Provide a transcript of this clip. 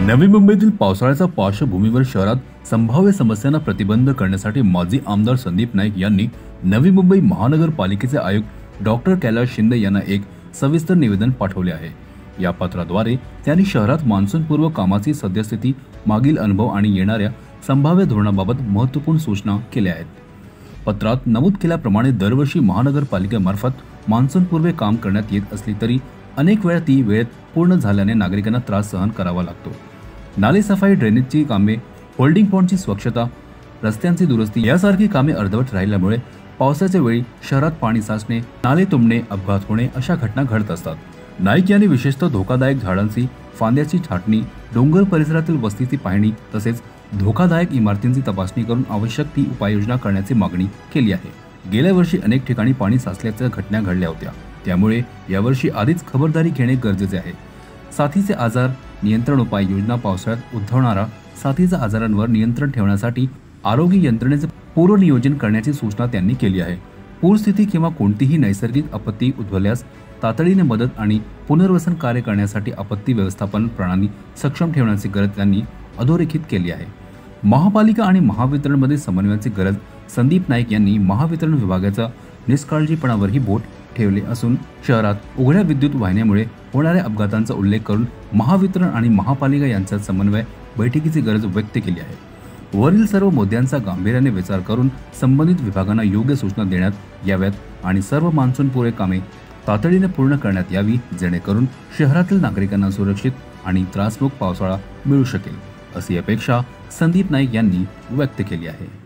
नवी मुंबईतील पावसाळ्याच्या पार्श्वभूमीवर शहरात संभाव्य समस्यांना प्रतिबंध करण्यासाठी माजी आमदार संदीप नाईक यांनी नवी मुंबई महानगरपालिकेचे आयुक्त डॉक्टर कैलाश शिंदे यांना एक सविस्तर निवेदन पाठवले आहे। या पत्राद्वारे त्यांनी शहरात मान्सूनपूर्व कामाची सद्यस्थिती, मागील अनुभव आणि येणाऱ्या संभाव्य धोरणाबाबत महत्त्वपूर्ण सूचना केल्या आहेत। पत्रात नमूद केल्याप्रमाणे दरवर्षी महानगरपालिकेमार्फत मान्सूनपूर्व काम करण्यात येत असली तरी अनेक वेळा ती वेळेत पूर्ण झाल्याने नागरिकांना त्रास सहन करावा लागतो। नाले सफाई, ड्रेनेजची कामे, होल्डिंग पॉइंटची स्वच्छता, रस्त्यांची दुरुस्ती यासारखी कामे अर्धवट राहिल्यामुळे पावसाच्या वेळी शहरात पाणी साचणे, नाले तुंबणे, अपघात होणे अशा घटना घडत असतात। नाईक यांनी विशेषतः धोकादायक झाडांची फांद्याची छाटणी, डोंगर परिसरातील वस्तीची पाहणी तसेच धोकादायक इमारतींची तपासणी करून आवश्यक ती उपाययोजना करण्याची मागणी केली आहे। गेल्या वर्षी अनेक ठिकाणी पाणी साचल्याच्या घटना घडल्या होत्या, त्यामुळे यावर्षी आधीच खबरदारी घेणे गरजेचे आहे। साथीचे आजार नियंत्रण उपाययोजना, पावसाळ्यात उद्भवणारा साथीच्या आजारांवर नियंत्रण ठेवण्यासाठी आरोग्य यंत्रणेचे पूर्वनियोजन करण्याची सूचना त्यांनी केली आहे। पूरस्थिती किंवा कोणतीही नैसर्गिक आपत्ती उद्भवल्यास तातडीने मदत आणि पुनर्वसन कार्य करण्यासाठी आपत्ती व्यवस्थापन प्रणाली सक्षम ठेवण्याची गरज त्यांनी अधोरेखित केली आहे। महापालिका आणि महावितरणमध्ये समन्वयाची गरज संदीप नाईक यांनी महावितरण विभागाच्या निष्काळजीपणावरही बोट ठेवले असून शहरात उघड्या विद्युत वाहिन्यामुळे होणाऱ्या अपघातांचा उल्लेख करून महावितरण आणि महापालिका यांच्यात समन्वय बैठकीची गरज व्यक्त केली आहे। वरील सर्व मुद्द्यांचा गांभीर्याने विचार करून संबंधित विभागांना योग्य सूचना देण्यात याव्यात आणि सर्व मान्सूनपूर्व कामे तातडीने पूर्ण करण्यात यावी, जेणेकरून शहरातील नागरिकांना सुरक्षित आणि त्रासमुक्त पावसाळा मिळू शकेल, अशी अपेक्षा संदीप नाईक यांनी व्यक्त केली आहे।